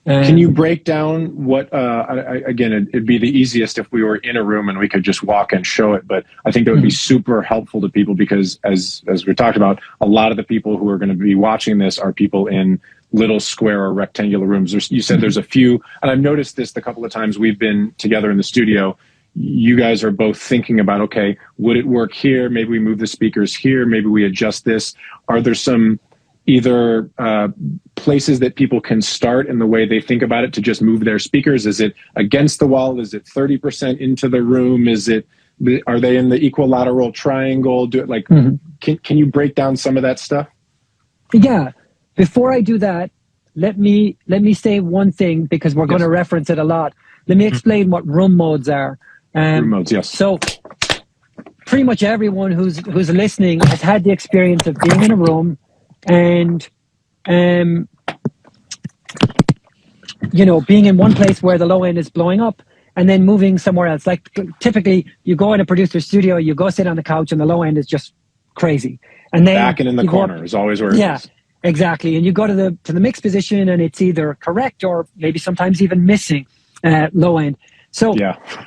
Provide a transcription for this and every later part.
Can you break down what, again, it'd be the easiest if we were in a room and we could just walk and show it, but I think that would be super helpful to people because as we talked about, a lot of the people who are going to be watching this are people in little square or rectangular rooms. You said there's a few, and I've noticed this the couple of times we've been together in the studio. You guys are both thinking about, okay, would it work here? Maybe we move the speakers here. Maybe we adjust this. Are there some either places that people can start in the way they think about it to just move their speakers? Is it against the wall? Is it 30% into the room? Are they in the equilateral triangle? Can you break down some of that stuff? Yeah. Before I do that, let me say one thing because we're going to reference it a lot. Let me explain what room modes are. Room modes, yes. So pretty much everyone who's listening has had the experience of being in a room and being in one place where the low end is blowing up and then moving somewhere else. Like typically you go in a producer's studio, you go sit on the couch and the low end is just crazy. And then back and in the corner is always where it is. Exactly. And you go to the mix position and it's either correct or maybe sometimes even missing low end. So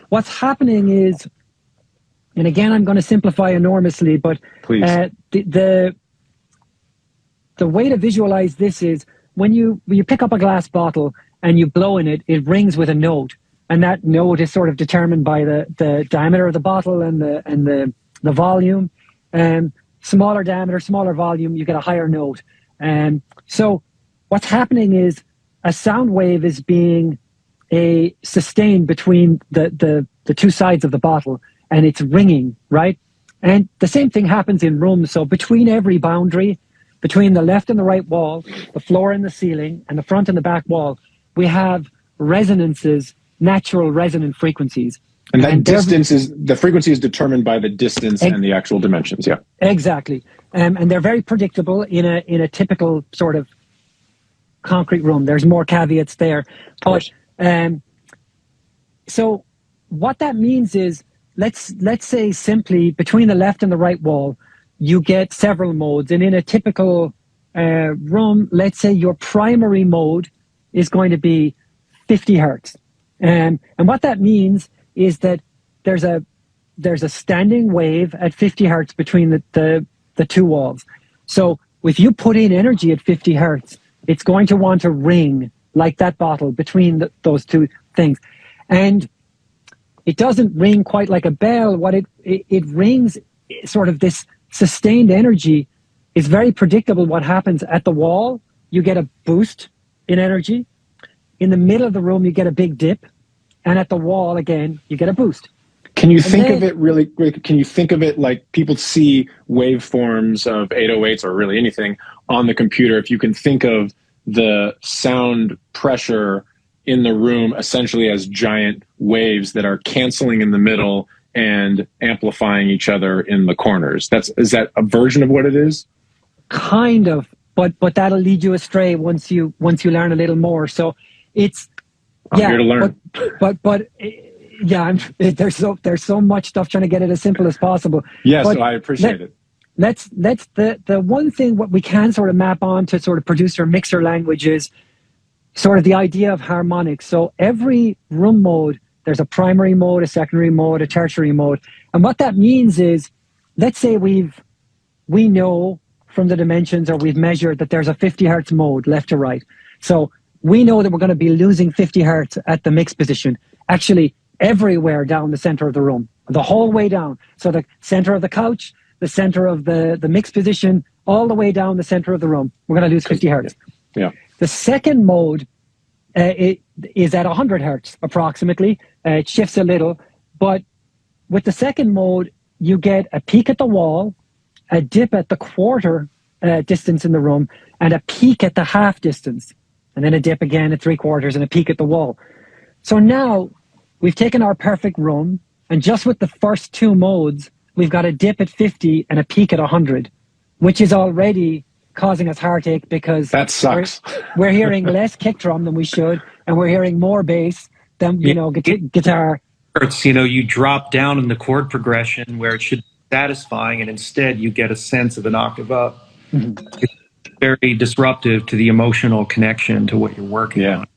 what's happening is, and again, I'm going to simplify enormously, but please. The way to visualize this is when you pick up a glass bottle and you blow in it, it rings with a note. And that note is sort of determined by the diameter of the bottle and the volume. Smaller diameter, smaller volume, you get a higher note. So what's happening is a sound wave is being sustained between the two sides of the bottle and it's ringing, right? And the same thing happens in rooms. So between every boundary, between the left and the right wall, the floor and the ceiling, and the front and the back wall, we have resonances, natural resonant frequencies. And that distance the frequency is determined by the distance and the actual dimensions, yeah. Exactly. And they're very predictable in a typical sort of concrete room. There's more caveats there. But so what that means is, let's say simply between the left and the right wall, you get several modes. And in a typical room, let's say your primary mode is going to be 50 hertz. And what that means is that there's a standing wave at 50 hertz between the two walls. So if you put in energy at 50 hertz, it's going to want to ring like that bottle between those two things. And it doesn't ring quite like a bell. What it rings sort of this sustained energy is very predictable. What happens at the wall, you get a boost in energy. In the middle of the room, you get a big dip. And at the wall, again, you get a boost. Can you think of it really quick? Can you think of it like people see waveforms of 808s or really anything on the computer? If you can think of the sound pressure in the room essentially as giant waves that are canceling in the middle and amplifying each other in the corners. Is that a version of what it is? Kind of, but that'll lead you astray once you learn a little more. So it's I'm here to learn. But there's so much stuff trying to get it as simple as possible. Yes, so I appreciate it. Let's the one thing what we can sort of map on to sort of producer mixer language is sort of the idea of harmonics. So every room mode, there's a primary mode, a secondary mode, a tertiary mode. And what that means is, let's say we know from the dimensions or we've measured that there's a 50 hertz mode left to right. So we know that we're going to be losing 50 hertz at the mix position, actually everywhere down the center of the room, the whole way down. So the center of the couch, the center of the mix position, all the way down the center of the room, we're going to lose 50 hertz. Yeah. The second mode it is at 100 hertz approximately. It shifts a little, but with the second mode, you get a peak at the wall, a dip at the quarter distance in the room, and a peak at the half distance, and then a dip again at 3/4 and a peak at the wall. So now we've taken our perfect room, and just with the first two modes, we've got a dip at 50 and a peak at 100, which is already causing us heartache because that sucks. We're hearing less kick drum than we should, and we're hearing more bass than guitar. You drop down in the chord progression where it should be satisfying, and instead you get a sense of an octave up. Mm-hmm. It's very disruptive to the emotional connection to what you're working on.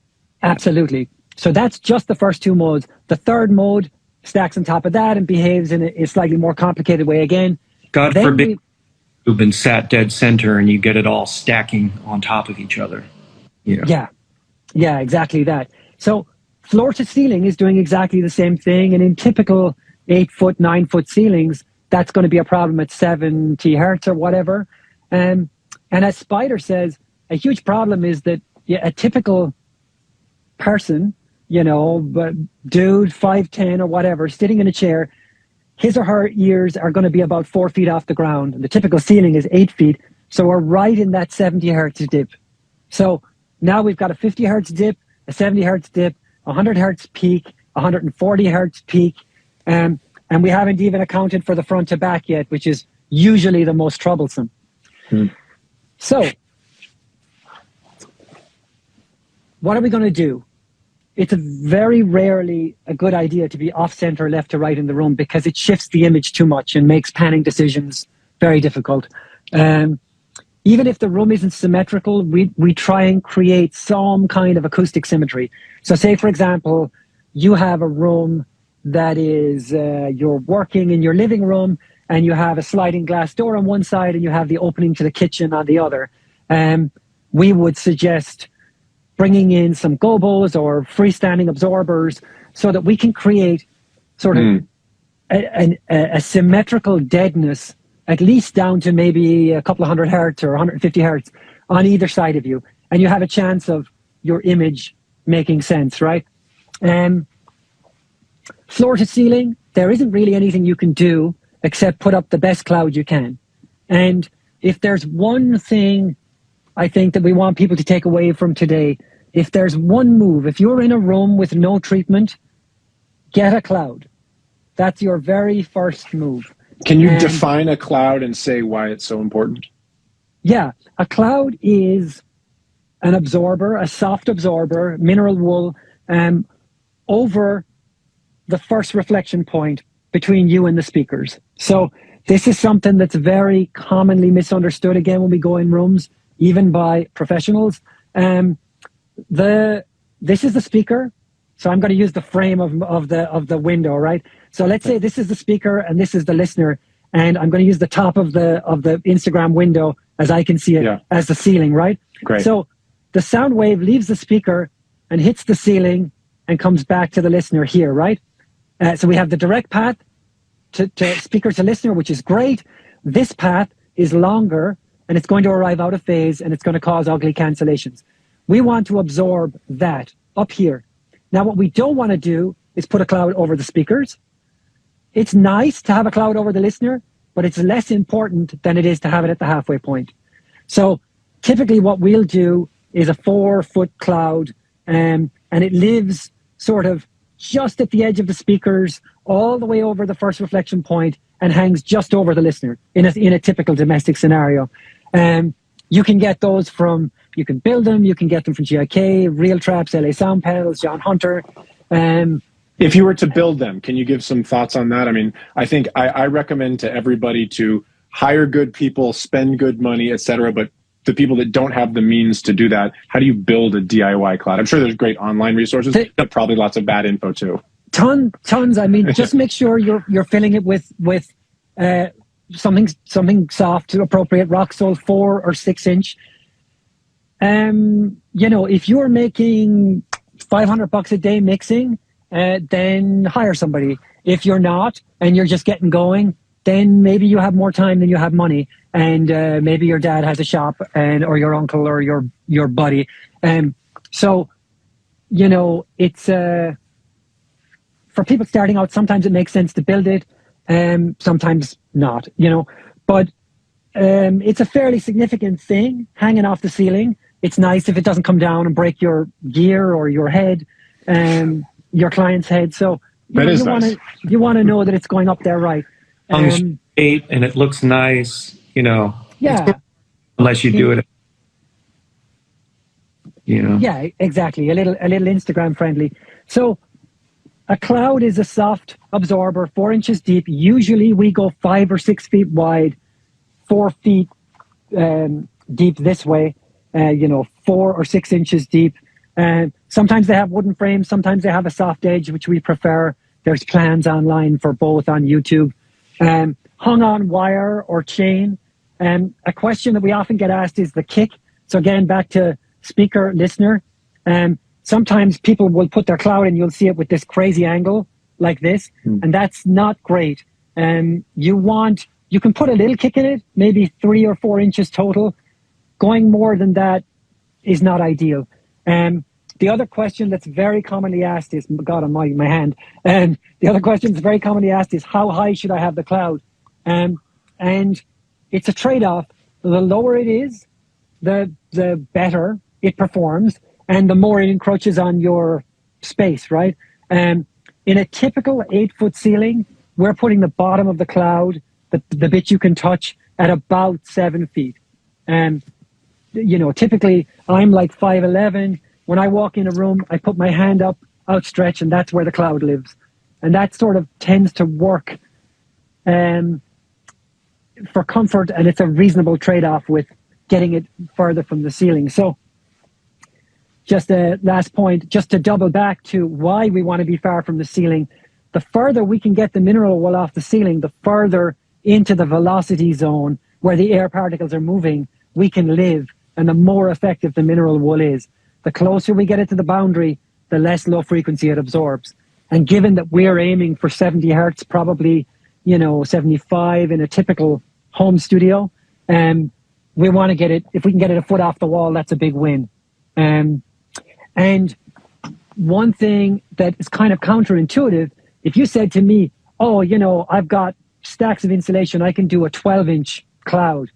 Absolutely. So that's just the first two modes. The third mode stacks on top of that and behaves in a slightly more complicated way again. God forbid you've been sat dead center and you get it all stacking on top of each other. Yeah, exactly that. So floor to ceiling is doing exactly the same thing. And in typical 8-foot, 9-foot ceilings, that's going to be a problem at 70 hertz or whatever. And as Spider says, a huge problem is that a typical person, dude, 5'10" or whatever, sitting in a chair, his or her ears are going to be about 4 feet off the ground. The typical ceiling is 8 feet. So we're right in that 70 hertz dip. So now we've got a 50 hertz dip, a 70 hertz dip, 100 hertz peak, 140 hertz peak. And we haven't even accounted for the front to back yet, which is usually the most troublesome. So what are we going to do? It's very rarely a good idea to be off center, left to right in the room, because it shifts the image too much and makes panning decisions very difficult. Even if the room isn't symmetrical, we try and create some kind of acoustic symmetry. So say, for example, you have a room that is, you're working in your living room and you have a sliding glass door on one side and you have the opening to the kitchen on the other. We would suggest bringing in some gobos or freestanding absorbers so that we can create sort of a symmetrical deadness, at least down to maybe a couple of 100 hertz or 150 hertz on either side of you. And you have a chance of your image making sense, right? Floor to ceiling, there isn't really anything you can do except put up the best cloud you can. And if there's one thing I think that we want people to take away from today, if there's one move, if you're in a room with no treatment, get a cloud. That's your very first move. Can you define a cloud and say why it's so important? Yeah, a cloud is an absorber, a soft absorber, mineral wool, over the first reflection point between you and the speakers. So this is something that's very commonly misunderstood, again, when we go in rooms, even by professionals. This is the speaker. So I'm going to use the frame of the window, right? So let's say this is the speaker and this is the listener, and I'm going to use the top of the Instagram window as I can see it as the ceiling, right? Great. So the sound wave leaves the speaker and hits the ceiling and comes back to the listener here, right? So we have the direct path to speaker to listener, which is great. This path is longer and it's going to arrive out of phase and it's going to cause ugly cancellations. We want to absorb that up here. Now, what we don't want to do is put a cloud over the speakers. It's nice to have a cloud over the listener, but it's less important than it is to have it at the halfway point. So typically what we'll do is a 4-foot cloud, and it lives sort of just at the edge of the speakers, all the way over the first reflection point, and hangs just over the listener in a typical domestic scenario. You can get those you can build them, you can get them from GIK, Real Traps, LA Sound Panels, John Hunter. If you were to build them, can you give some thoughts on that? I mean, I think I recommend to everybody to hire good people, spend good money, etc. But the people that don't have the means to do that, how do you build a DIY cloud? I'm sure there's great online resources, but probably lots of bad info too. Tons. I mean, just make sure you're filling it with something soft to appropriate rock sole, 4 or 6 inch. If you're making $500 a day mixing, then hire somebody. If you're not, and you're just getting going, then maybe you have more time than you have money, and maybe your dad has a shop, or your uncle or your buddy. So it's for people starting out. Sometimes it makes sense to build it, sometimes not. But it's a fairly significant thing hanging off the ceiling. It's nice if it doesn't come down and break your gear or your head, your client's head. So you want to know that it's going up there right. And it looks nice, Yeah. Unless you do it. Yeah, exactly. A little Instagram friendly. So a cloud is a soft absorber, 4 inches deep. Usually we go 5 or 6 feet wide, 4 feet deep this way. 4 or 6 inches deep. Sometimes they have wooden frames. Sometimes they have a soft edge, which we prefer. There's plans online for both on YouTube. Hung on wire or chain. A question that we often get asked is the kick. So again, back to speaker, listener. Sometimes people will put their cloud and you'll see it with this crazy angle like this, and that's not great. You can put a little kick in it, maybe 3 or 4 inches total. Going more than that is not ideal. The other question that's very commonly asked is, God, on my hand. The other question that's very commonly asked is, how high should I have the cloud? And it's a trade-off. The lower it is, the better it performs, and the more it encroaches on your space, right? In a typical 8-foot ceiling, we're putting the bottom of the cloud, the bit you can touch, at about 7 feet. Typically I'm like 5'11". When I walk in a room, I put my hand up, outstretched, and that's where the cloud lives. And that sort of tends to work for comfort, and it's a reasonable trade-off with getting it further from the ceiling. So just a last point, just to double back to why we want to be far from the ceiling. The further we can get the mineral wool off the ceiling, the further into the velocity zone where the air particles are moving, we can live, and the more effective the mineral wool is. The closer we get it to the boundary, the less low frequency it absorbs. And given that we're aiming for 70 hertz, probably, 75 in a typical home studio, we want to get it, if we can get it a foot off the wall, that's a big win. And one thing that is kind of counterintuitive, if you said to me, I've got stacks of insulation, I can do a 12-inch cloud.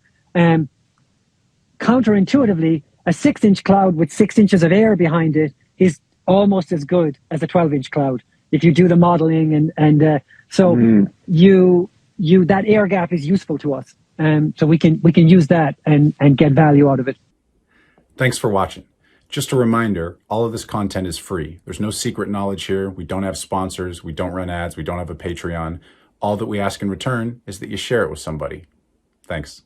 Counterintuitively, a 6-inch cloud with 6 inches of air behind it is almost as good as a 12-inch cloud if you do the modeling, and that air gap is useful to us. So we can use that and get value out of it. Thanks for watching. Just a reminder, all of this content is free. There's no secret knowledge here. We don't have sponsors. We don't run ads. We don't have a Patreon. All that we ask in return is that you share it with somebody. Thanks.